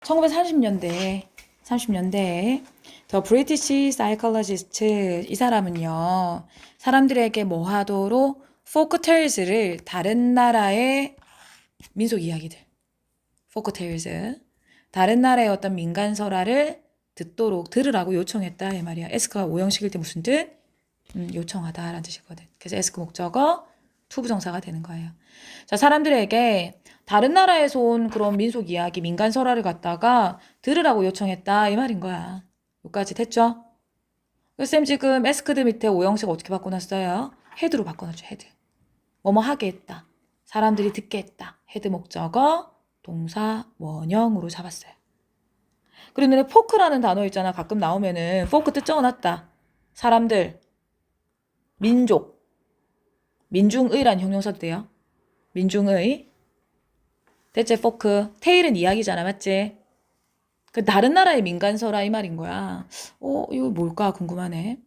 1930년대에 더 브리티시 사이콜로지스트 이 사람은요. 사람들에게 뭐 하도록 포크테일즈를 다른 나라의 민속 이야기들 포크테일즈 다른 나라의 어떤 민간설화를 들으라고 요청했다 이 말이야. 에스크가 오형식일 때 무슨 뜻? 요청하다라는 뜻이거든. 그래서 에스크 목적어 투부정사가 되는 거예요. 자, 사람들에게 다른 나라에서 온 그런 민속 이야기, 민간 설화를 갖다가 들으라고 요청했다 이 말인 거야. 여기까지 됐죠? 쌤 지금 에스크드 밑에 오형식 어떻게 바꿔놨어요? 헤드로 바꿔놨죠. 헤드. 뭐뭐 하게 했다. 사람들이 듣게 했다. 헤드 목적어 동사 원형으로 잡았어요. 그리고 눈에 포크라는 단어 있잖아. 가끔 나오면은 포크 뜻 적어놨다. 사람들, 민족, 민중의란 형용사도 돼요. 민중의. 대체 포크. 테일은 이야기잖아. 맞지? 그 다른 나라의 민간설화 이 말인 거야. 이거 뭘까 궁금하네.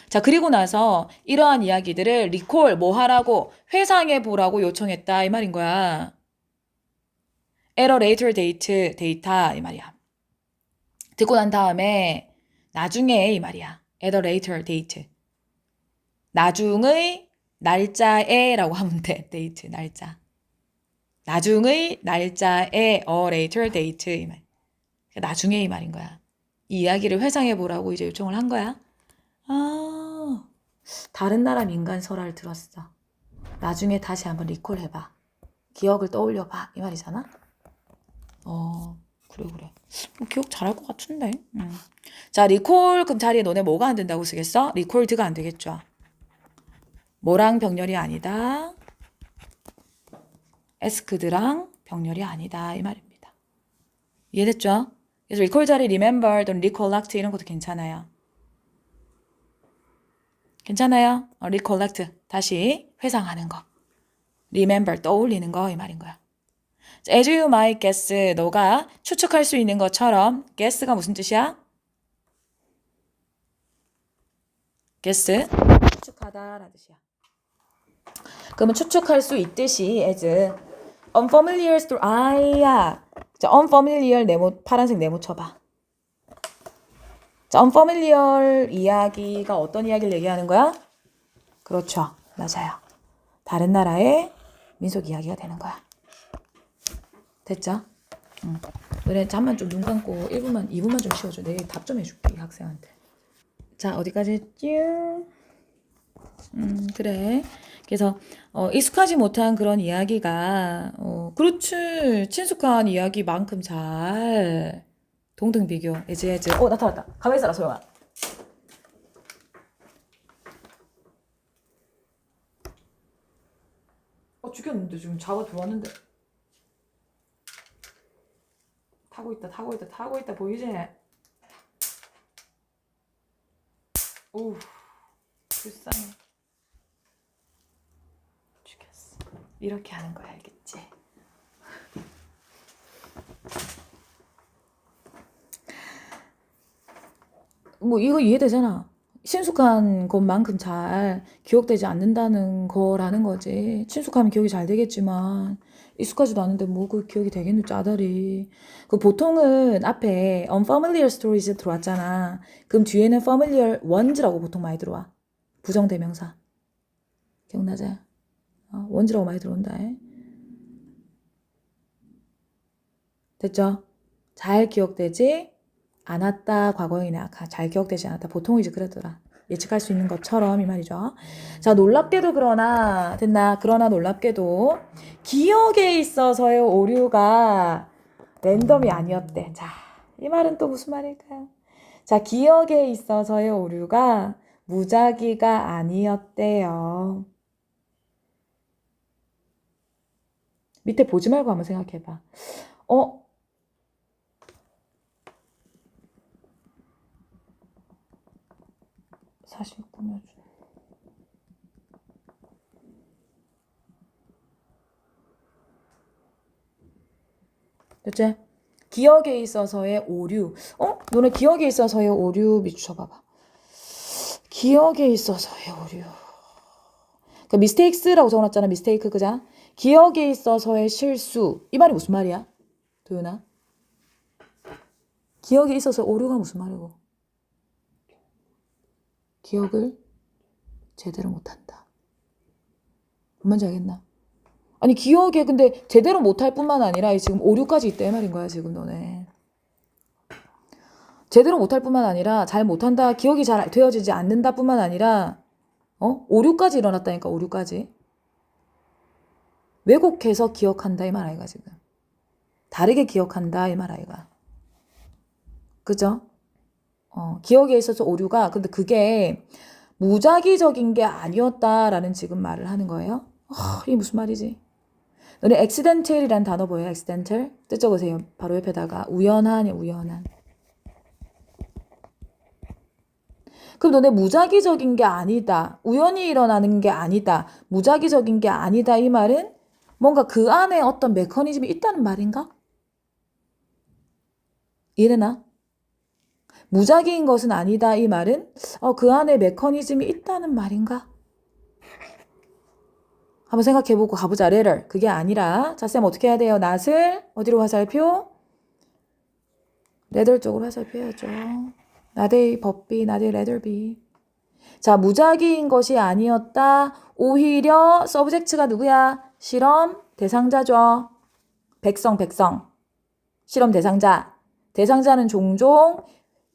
자, 그리고 나서 이러한 이야기들을 리콜 뭐 하라고 회상해 보라고 요청했다 이 말인 거야. at a later date 데이터 이 말이야. 듣고 난 다음에 나중에 이 말이야. at a later date. 나중의 날짜에라고 하면 돼. date 날짜. 나중의 날짜에 a later date 이 말. 나중에 이 말인 거야. 이 이야기를 회상해 보라고 이제 요청을 한 거야. 다른 나라 민간 설화를 들었어. 나중에 다시 한번 리콜 해봐. 기억을 떠올려봐. 이 말이잖아. 그래. 기억 잘할 것 같은데. 자, 리콜 그럼 자리에 너네 뭐가 안 된다고 쓰겠어? 리콜드가 안 되겠죠. 뭐랑 병렬이 아니다. 에스크드랑 병렬이 아니다. 이 말입니다. 이해됐죠? 그래서 리콜 자리 remember 또는 recollect 이런 것도 괜찮아요. 괜찮아요? recollect 다시 회상하는 거. remember 떠올리는 거 이 말인 거야. as you might guess 너가 추측할 수 있는 것처럼 guess가 무슨 뜻이야? guess 추측하다라는 뜻이야. 그러면 추측할 수 있듯이 as unfamiliar story 자, unfamiliar 파란색 네모 쳐봐. 자, unfamiliar 이야기가 어떤 이야기를 얘기하는 거야? 그렇죠. 맞아요. 다른 나라의 민속 이야기가 되는 거야. 됐죠? 너네 잠만 좀 눈 감고 1분만, 2분만 좀 쉬어줘. 내일 답 좀 해줄게, 이 학생한테. 자, 어디까지 했지? 그래. 그래서 익숙하지 못한 그런 이야기가 그렇지. 친숙한 이야기만큼 잘 동등 비교. 이제 나타났다. 가만히 있어라, 소영아. 죽였는데 지금 자고 들어왔는데. 타고 있다 보이지? 오우 불쌍해. 죽였어. 이렇게 하는 거야, 알겠지? 뭐 이거 이해되잖아. 친숙한 것만큼 잘 기억되지 않는다는 거라는 거지. 친숙하면 기억이 잘 되겠지만 익숙하지도 않은데 뭐 그 기억이 되겠노 짜다리. 그 보통은 앞에 unfamiliar stories에 들어왔잖아. 그럼 뒤에는 familiar ones라고 보통 많이 들어와. 부정대명사. 기억나자? ones라고 많이 들어온다. 됐죠? 잘 기억되지 않았다. 과거형이네. 잘 기억되지 않았다. 보통 이제 그러더라. 예측할 수 있는 것처럼 이 말이죠. 자, 놀랍게도 그러나 됐나? 그러나 놀랍게도 기억에 있어서의 오류가 랜덤이 아니었대. 자, 이 말은 또 무슨 말일까요? 자, 기억에 있어서의 오류가 무작위가 아니었대요. 밑에 보지 말고 한번 생각해봐. 49면 됐지? 기억에 있어서의 오류. 너네 기억에 있어서의 오류 비춰봐봐. 기억에 있어서의 오류. 그 mistakes라고 적어놨잖아. mistake 그자? 기억에 있어서의 실수. 이 말이 무슨 말이야? 도윤아? 기억이 있어서 오류가 무슨 말이고? 기억을 제대로 못한다. 뭔지 알겠나? 아니 기억에 근데 제대로 못할 뿐만 아니라 지금 오류까지 있다 이 말인 거야 지금 너네. 제대로 못할 뿐만 아니라 잘 못한다, 기억이 잘 되어지지 않는다 뿐만 아니라 오류까지 일어났다니까. 오류까지. 왜곡해서 기억한다 이 말 아이가 지금. 다르게 기억한다 이 말 아이가. 그죠? 기억에 있어서 오류가, 근데 그게 무작위적인 게 아니었다라는 지금 말을 하는 거예요. 이게 무슨 말이지? 너네 accidental이란 단어 보여요? accidental? 뜻 적으세요. 바로 옆에다가 우연한, 우연한. 그럼 너네 무작위적인 게 아니다, 우연히 일어나는 게 아니다, 무작위적인 게 아니다 이 말은 뭔가 그 안에 어떤 메커니즘이 있다는 말인가? 이해되나? 무작위인 것은 아니다 이 말은 그 안에 메커니즘이 있다는 말인가? 한번 생각해보고 가보자. letter. 그게 아니라 자, 쌤 어떻게 해야 돼요? not을 어디로 화살표? letter 쪽으로 화살표 해야죠. not의 법비, not의 letter B. 자, 무작위인 것이 아니었다. 오히려 subject가 누구야? 실험 대상자죠. 백성. 실험 대상자. 대상자는 종종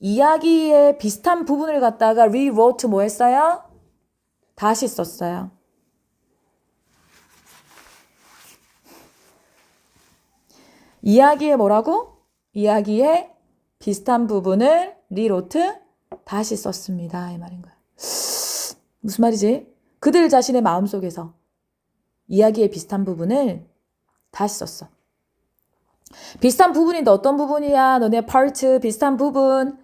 이야기의 비슷한 부분을 갖다가 rewrote 뭐 했어요? 다시 썼어요. 이야기의 뭐라고? 이야기의 비슷한 부분을 rewrote 다시 썼습니다. 이 말인 거야. 무슨 말이지? 그들 자신의 마음속에서 이야기의 비슷한 부분을 다시 썼어. 비슷한 부분인데 어떤 부분이야? 너네 파트 비슷한 부분.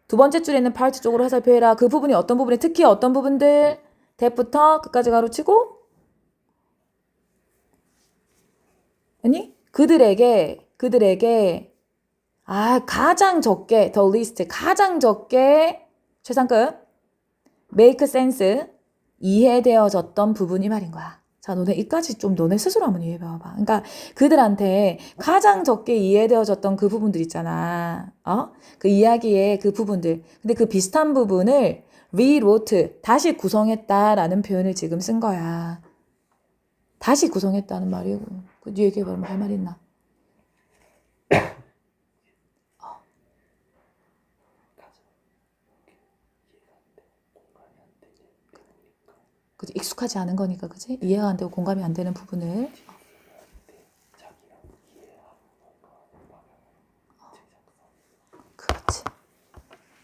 두 번째 줄에 있는 파트 쪽으로 화살표해라. 그 부분이 어떤 부분이, 특히 어떤 부분들? 대부터 끝까지 가로치고 아니? 그들에게 가장 적게 the least, 가장 적게 최상급 make sense, 이해되어졌던 부분이 말인 거야. 자, 너네 이까지 좀 너네 스스로 한번 이해해봐봐. 그러니까 그들한테 가장 적게 이해되어졌던 그 부분들 있잖아. 그 이야기의 그 부분들. 근데 그 비슷한 부분을 rewrote, 다시 구성했다라는 표현을 지금 쓴 거야. 다시 구성했다는 말이고. 네 얘기해보면 할 말 있나? 그치? 익숙하지 않은 거니까, 그치? 이해가 안 되고 공감이 안 되는 부분을. 그렇지.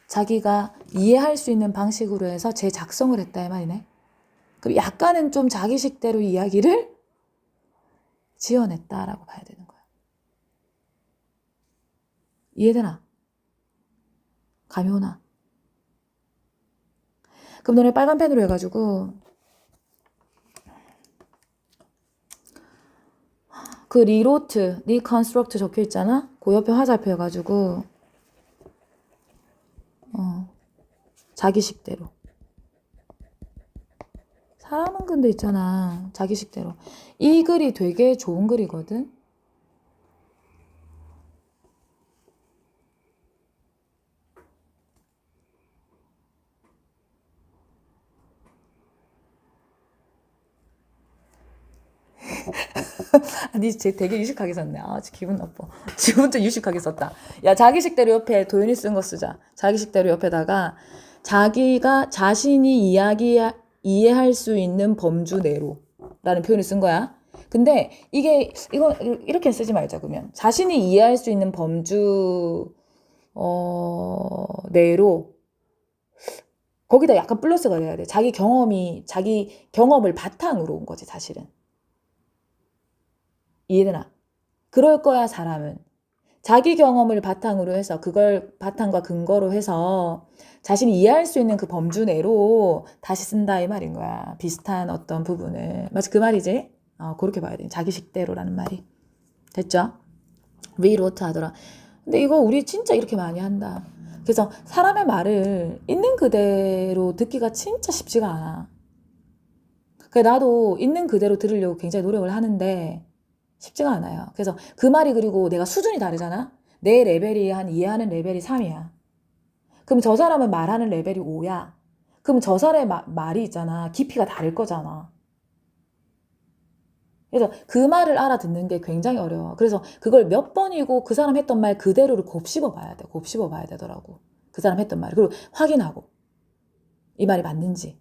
자기가 이해할 수 있는 방식으로 해서 재작성을 했다 이 말이네. 그럼 약간은 좀 자기식대로 이야기를 지어냈다라고 봐야 되는 거야. 이해되나? 감이 오나? 그럼 너네 빨간 펜으로 해가지고 그 리로트, 리컨스트럭트 적혀 있잖아? 그 옆에 화살표 해가지고 자기식대로. 사람은 근데 있잖아, 자기식대로. 이 글이 되게 좋은 글이거든? 아니, 쟤 되게 유식하게 썼네. 기분 나빠. 지금부터 유식하게 썼다. 야, 자기식대로 옆에 도윤이 쓴 거 쓰자. 자기식대로 옆에다가 자기가 자신이 이해할 수 있는 범주 내로 라는 표현을 쓴 거야. 근데 이거 이렇게 쓰지 말자. 그러면 자신이 이해할 수 있는 범주 내로, 거기다 약간 플러스가 돼야 돼. 자기 경험을 바탕으로 온 거지 사실은. 이해되나? 그럴 거야 사람은. 자기 경험을 바탕으로 해서, 그걸 바탕과 근거로 해서 자신이 이해할 수 있는 그 범주 내로 다시 쓴다 이 말인 거야. 비슷한 어떤 부분을. 맞지? 그 말이지? 그렇게 봐야 돼. 자기식대로라는 말이. 됐죠? 리로트 하더라. 근데 이거 우리 진짜 이렇게 많이 한다. 그래서 사람의 말을 있는 그대로 듣기가 진짜 쉽지가 않아. 그래, 나도 있는 그대로 들으려고 굉장히 노력을 하는데 쉽지가 않아요. 그래서 그 말이, 그리고 내가 수준이 다르잖아? 내 레벨이 한 이해하는 레벨이 3이야. 그럼 저 사람은 말하는 레벨이 5야. 그럼 저 사람의 말이 있잖아. 깊이가 다를 거잖아. 그래서 그 말을 알아듣는 게 굉장히 어려워. 그래서 그걸 몇 번이고 그 사람 했던 말 그대로를 곱씹어 봐야 돼. 곱씹어 봐야 되더라고. 그 사람 했던 말. 그리고 확인하고. 이 말이 맞는지.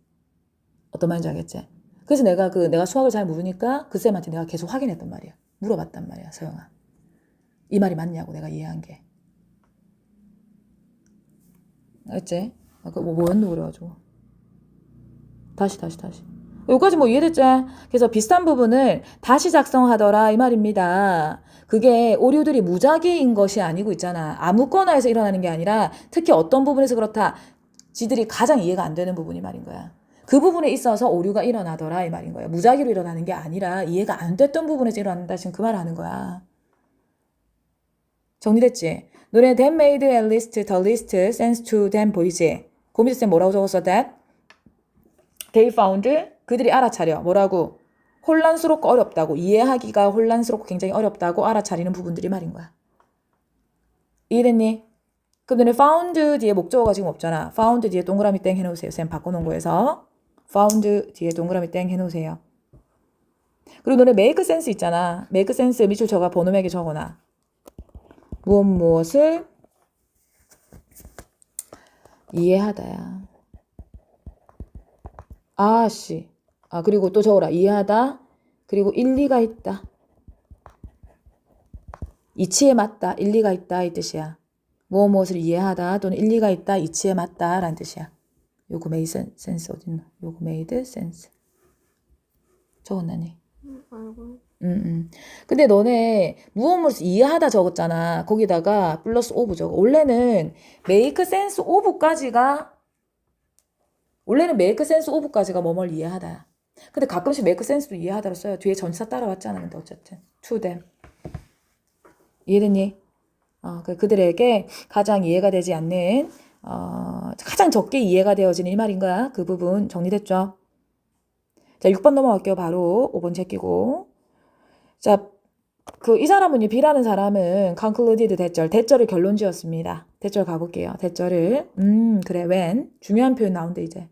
어떤 말인지 알겠지? 그래서 내가 수학을 잘 모르니까 그 쌤한테 내가 계속 확인했단 말이야. 물어봤단 말이야, 서영아. 이 말이 맞냐고 내가 이해한 게. 알겠지? 뭐였노 그래가지고. 다시. 여기까지 뭐 이해됐지? 그래서 비슷한 부분을 다시 작성하더라 이 말입니다. 그게 오류들이 무작위인 것이 아니고 있잖아. 아무거나에서 일어나는 게 아니라 특히 어떤 부분에서 그렇다. 지들이 가장 이해가 안 되는 부분이 말인 거야. 그 부분에 있어서 오류가 일어나더라 이 말인 거야. 무작위로 일어나는 게 아니라 이해가 안 됐던 부분에서 일어난다. 지금 그 말을 하는 거야. 정리됐지? 너네 that made at least the least sense to them 보이지? 고미쌤 뭐라고 적었어? that? They found 그들이 알아차려. 뭐라고? 혼란스럽고 어렵다고. 이해하기가 혼란스럽고 굉장히 어렵다고 알아차리는 부분들이 말인 거야. 이해됐니? 그럼 너네 found 뒤에 목적어가 지금 없잖아. found 뒤에 동그라미 땡 해놓으세요. 쌤 바꿔놓은 거에서. found 뒤에 동그라미 땡 해놓으세요. 그리고 너네 make sense 있잖아. make sense 밑줄 적어 번호맥에 적어놔. 무엇을 이해하다야. 아씨. 그리고 또 적어라. 이해하다. 그리고 일리가 있다. 이치에 맞다. 일리가 있다. 이 뜻이야. 무엇을 이해하다 또는 일리가 있다. 이치에 맞다. 라는 뜻이야. 요거 made sense 어딨노? 요거 made sense. 적었나니? 근데 너네 무엇을 이해하다 적었잖아. 거기다가 플러스 오브 적어. 원래는 make sense of까지가 뭐뭘 이해하다야. 근데 가끔씩 make sense도 이해하다로 써요. 뒤에 전치사 따라왔잖아. 근데 어쨌든 to them. 이해됐니? 그들에게 가장 이해가 되지 않는 가장 적게 이해가 되어지는 이 말인 거야. 그 부분 정리됐죠? 자, 6번 넘어갈게요. 바로 5번 제끼고. 자, 이 사람은 B라는 사람은 concluded 대절을 결론 지었습니다. 대절 가볼게요. 대절을 그래 when 중요한 표현 나온대 이제.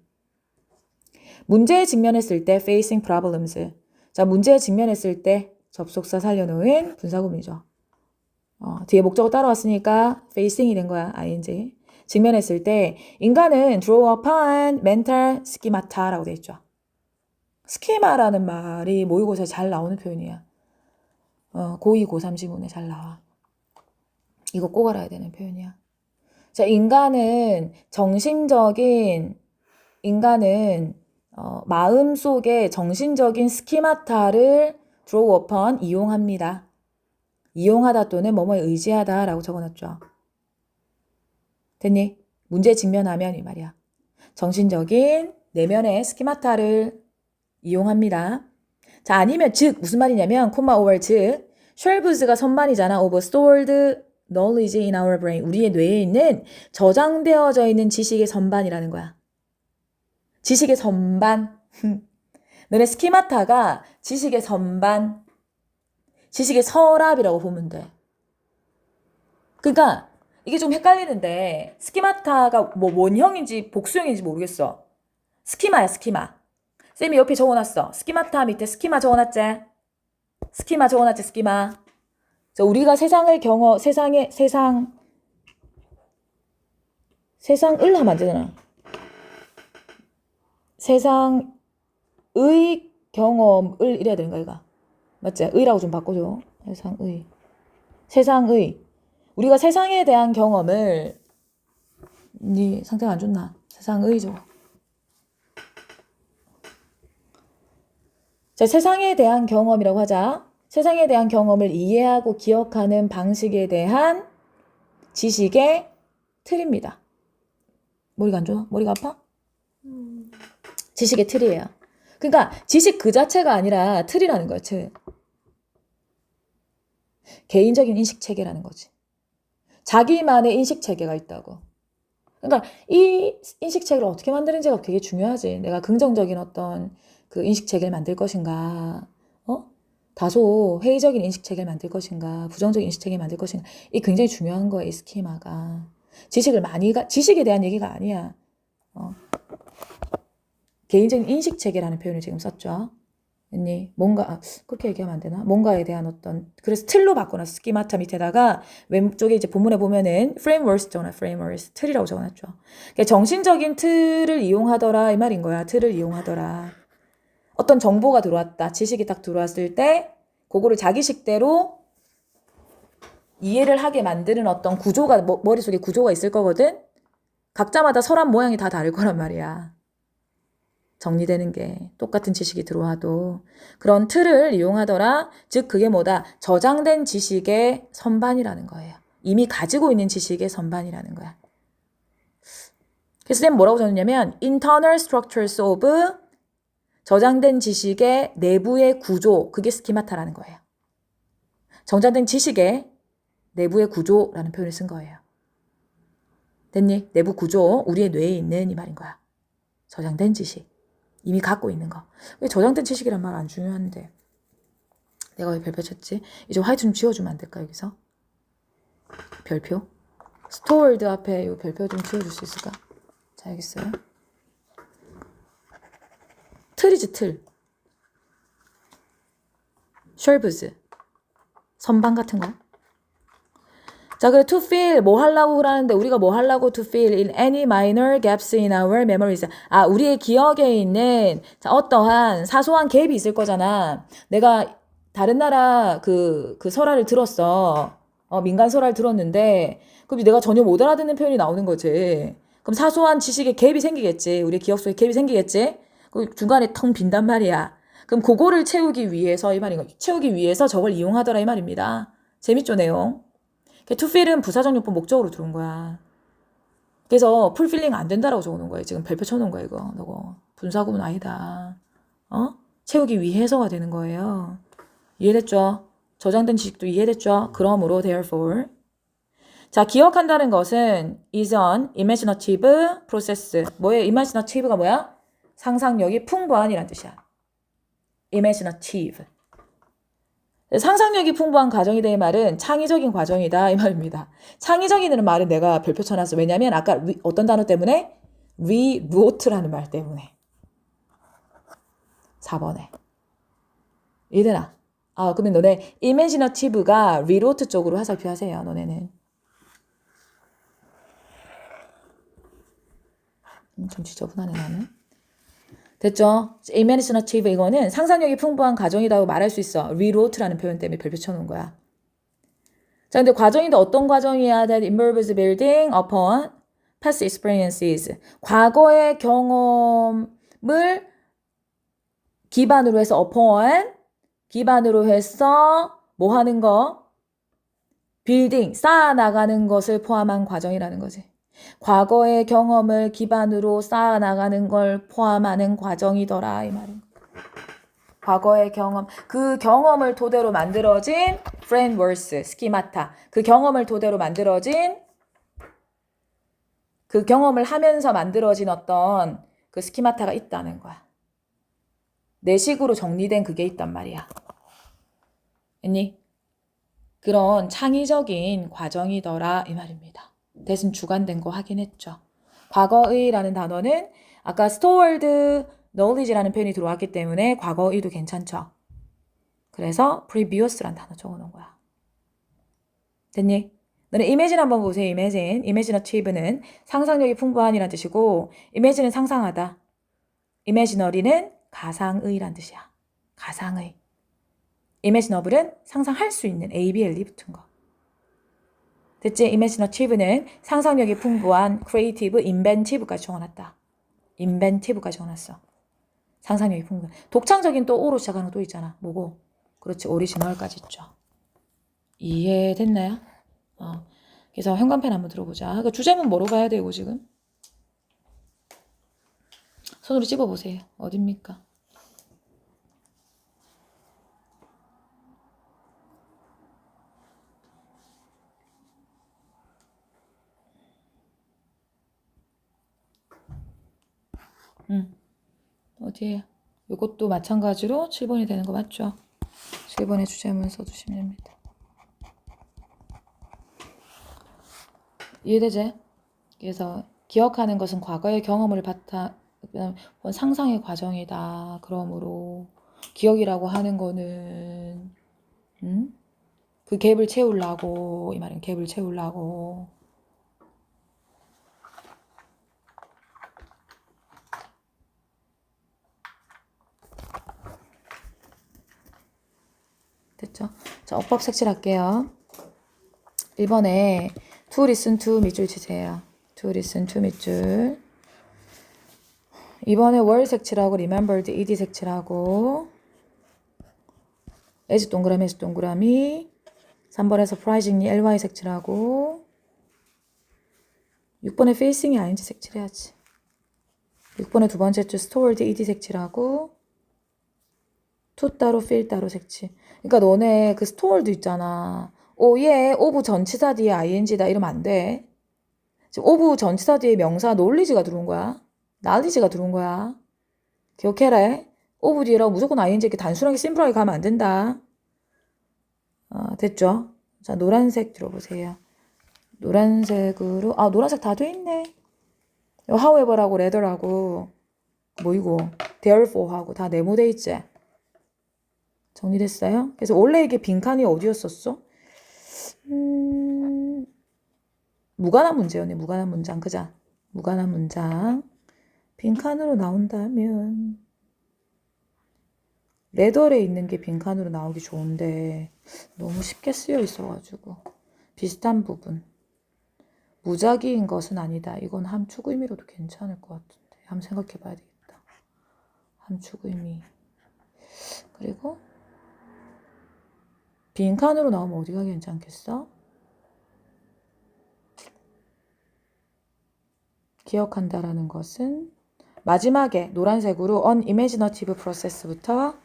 문제에 직면했을 때 facing problems. 자, 문제에 직면했을 때 접속사 살려놓은 분사구문이죠. 뒤에 목적어 따라왔으니까 facing이 된 거야. ing. 직면했을 때 인간은 draw upon mental schemata라고 돼 있죠. 스키마라는 말이 모의고사에 잘 나오는 표현이야. 고2, 고3 지문에 잘 나와. 이거 꼭 알아야 되는 표현이야. 자, 인간은 마음속에 정신적인 스키마타를 draw upon 이용합니다. 이용하다 또는 뭐뭐에 의지하다 라고 적어놨죠. 됐니? 문제에 직면하면 이 말이야. 정신적인 내면의 스키마타를 이용합니다. 자, 아니면 즉 무슨 말이냐면 콤마 over 즉 shelves가 선반이잖아. of stored knowledge in our brain. 우리의 뇌에 있는 저장되어져 있는 지식의 선반이라는 거야. 지식의 선반. 너네 스키마타가 지식의 선반, 지식의 서랍이라고 보면 돼. 그러니까 이게 좀 헷갈리는데 스키마타가 뭐 원형인지 복수형인지 모르겠어. 스키마야, 스키마. 쌤이 옆에 적어놨어. 스키마타 밑에 스키마 적어놨지? 스키마. 자, 우리가 세상을 세상을 하면 안 되잖아. 세상의 경험을 이래야 되는 거야, 이거. 맞지? 의라고 좀 바꿔줘. 세상의. 우리가 세상에 대한 경험을, 네 상태가 안 좋나? 세상의 줘. 자, 세상에 대한 경험이라고 하자. 세상에 대한 경험을 이해하고 기억하는 방식에 대한 지식의 틀입니다. 머리가 안 좋아? 머리가 아파? 지식의 틀이에요. 그러니까 지식 그 자체가 아니라 틀이라는 거야, 틀. 개인적인 인식 체계라는 거지. 자기만의 인식 체계가 있다고. 그러니까 이 인식 체계를 어떻게 만드는지가 되게 중요하지. 내가 긍정적인 어떤 그 인식 체계를 만들 것인가, 다소 회의적인 인식체계를 만들 것인가, 부정적인 인식체계를 만들 것인가, 이게 굉장히 중요한 거예요, 이 스키마가. 지식에 대한 얘기가 아니야. 개인적인 인식체계라는 표현을 지금 썼죠. 그렇게 얘기하면 안 되나? 뭔가에 대한 그래서 틀로 바꿔놨어. 스키마타 밑에다가 왼쪽에 이제 본문에 보면은 프레임워크스 적어놨, 프레임워크스. 틀이라고 적어놨죠. 그러니까 정신적인 틀을 이용하더라, 이 말인 거야. 틀을 이용하더라. 어떤 정보가 들어왔다. 지식이 딱 들어왔을 때, 그거를 자기식대로 이해를 하게 만드는 어떤 구조가, 머릿속에 구조가 있을 거거든? 각자마다 서랍 모양이 다 다를 거란 말이야. 정리되는 게 똑같은 지식이 들어와도 그런 틀을 이용하더라. 즉 그게 뭐다? 저장된 지식의 선반이라는 거예요. 이미 가지고 있는 지식의 선반이라는 거야. 그래서 쌤 뭐라고 적었냐면 internal structures of 저장된 지식의 내부의 구조, 그게 스키마타라는 거예요. 저장된 지식의 내부의 구조라는 표현을 쓴 거예요. 됐니? 내부 구조, 우리의 뇌에 있는 이 말인 거야. 저장된 지식. 이미 갖고 있는 거. 왜 저장된 지식이란 말 안 중요한데. 내가 왜 별표 쳤지? 이제 화이트 좀 지워주면 안 될까, 여기서? 별표? stored 앞에 이 별표 좀 지워줄 수 있을까? 자, 여기 있어요. 틀이지, 틀. shelves. 선반 같은 거. 자, 그래, to fill, 뭐 하려고 그러는데, 우리가 뭐 하려고 to fill in any minor gaps in our memories. 우리의 기억에 있는, 자, 어떠한 사소한 갭이 있을 거잖아. 내가 다른 나라 그 설화를 들었어. 민간 설화를 들었는데, 그럼 내가 전혀 못 알아듣는 표현이 나오는 거지. 그럼 사소한 지식에 갭이 생기겠지. 우리 기억 속에 갭이 생기겠지. 그 중간에 텅 빈단 말이야. 그럼 그거를 채우기 위해서, 이 말인 거. 채우기 위해서 저걸 이용하더라, 이 말입니다. 재밌죠, 내용? to fill은 부사적용법 목적으로 들어온 거야. 그래서 풀필링 안 된다라고 적어놓은 거예요. 지금 별표 쳐놓은 거야, 이거. 너거 분사구문 아니다. 채우기 위해서가 되는 거예요. 이해됐죠? 저장된 지식도 이해됐죠? 그러므로 therefore. 자, 기억한다는 것은 is an imaginative process. 뭐예요? imaginative가 뭐야? 상상력이 풍부한이란 뜻이야. imaginative. 상상력이 풍부한 과정이다 이 말은 창의적인 과정이다 이 말입니다. 창의적이라는 말은 내가 별표 쳐놨어. 왜냐면 아까 어떤 단어 때문에? rewrote라는 말 때문에. 4번에. 이해되나? 그러면 너네 imaginative가 rewrote 쪽으로 화살표하세요. 너네는. 좀 지저분하네 나는. 됐죠? imaginative 이거는 상상력이 풍부한 과정이라고 말할 수 있어. rewrote라는 표현 때문에 별표 쳐놓은 거야. 자, 근데 과정인데 어떤 과정이야? That involves building upon past experiences. 과거의 경험을 기반으로 해서 upon, 기반으로 해서 뭐 하는 거? building, 쌓아나가는 것을 포함한 과정이라는 거지. 과거의 경험을 기반으로 쌓아나가는 걸 포함하는 과정이더라 이 말인 거야. 과거의 경험, 그 경험을 토대로 만들어진 frameworks, 스키마타. 그 경험을 토대로 만들어진 그 경험을 하면서 만들어진 어떤 그 스키마타가 있다는 거야. 내 식으로 정리된 그게 있단 말이야. 했니? 그런 창의적인 과정이더라 이 말입니다. 대신 주관된 거 확인했죠. 과거의라는 단어는 아까 stored knowledge라는 표현이 들어왔기 때문에 과거의도 괜찮죠. 그래서 previous라는 단어 적어놓은 거야. 됐니? 너네 imagine 한번 보세요. imaginative는 상상력이 풍부한이란 뜻이고 imagine은 상상하다. imaginary는 가상의란 뜻이야. 가상의. imaginable은 상상할 수 있는 ABLE 붙은 거. 됐지? imaginative는 상상력이 풍부한 creative, inventive까지 적어놨다. inventive까지 적어놨어. 상상력이 풍부한. 독창적인 또 O로 시작하는 거 또 있잖아. 뭐고? 그렇지. 오리지널까지 있죠. 이해됐나요? 그래서 현관펜 한번 들어보자. 그 주제문 뭐로 가야 되고 지금? 손으로 찝어보세요. 어딥니까? 어디에요? 이것도 마찬가지로 7번이 되는 거 맞죠? 10번의 주제문 써주시면 됩니다. 이해되지? 그래서 기억하는 것은 과거의 경험을 바탕 상상의 과정이다. 그러므로 기억이라고 하는 거는 그 갭을 채우려고 이 말은 갭을 채우려고 됐죠? 자, 어법 색칠할게요. 1번에 to listen to 밑줄 치세요. to listen to 밑줄. 2번에 were 색칠하고 remembered ed 색칠하고 as 동그라미 as 동그라미 3번에 surprisingly ly 색칠하고 6번에 facing이 ing 색칠해야지. 6번에 두 번째 줄 stored ed 색칠하고 to 따로 feel 따로 색칠. 그러니까 너네 그 stored 있잖아. 얘 of 전치사 뒤에 ing다 이러면 안 돼. 지금 of 전치사 뒤에 명사 knowledge가 들어온 거야. knowledge가 들어온 거야. 기억해라. of 뒤에라고 무조건 ing 이렇게 단순하게 심플하게 가면 안 된다. 됐죠? 자, 노란색 들어보세요. 노란색으로 노란색 다 돼 있네. however하고 rather하고 뭐 이거 therefore하고 다 네모돼 있지. 정리됐어요? 그래서 원래 이게 빈칸이 어디였었어? 무관한 문제였네. 무관한 문장. 그자? 무관한 문장. 빈칸으로 나온다면 레더에 있는 게 빈칸으로 나오기 좋은데 너무 쉽게 쓰여 있어가지고 비슷한 부분. 무작위인 것은 아니다. 이건 함축 의미로도 괜찮을 것 같은데 한번 생각해 봐야 되겠다. 함축 의미. 그리고 빈칸으로 나오면 어디가 괜찮겠어? 기억한다라는 것은 마지막에 노란색으로 unimaginative process부터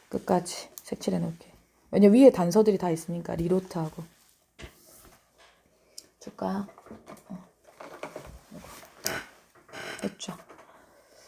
끝까지 색칠해 놓을게. 왜냐면 위에 단서들이 다 있으니까 리로트하고 줄까? 됐죠?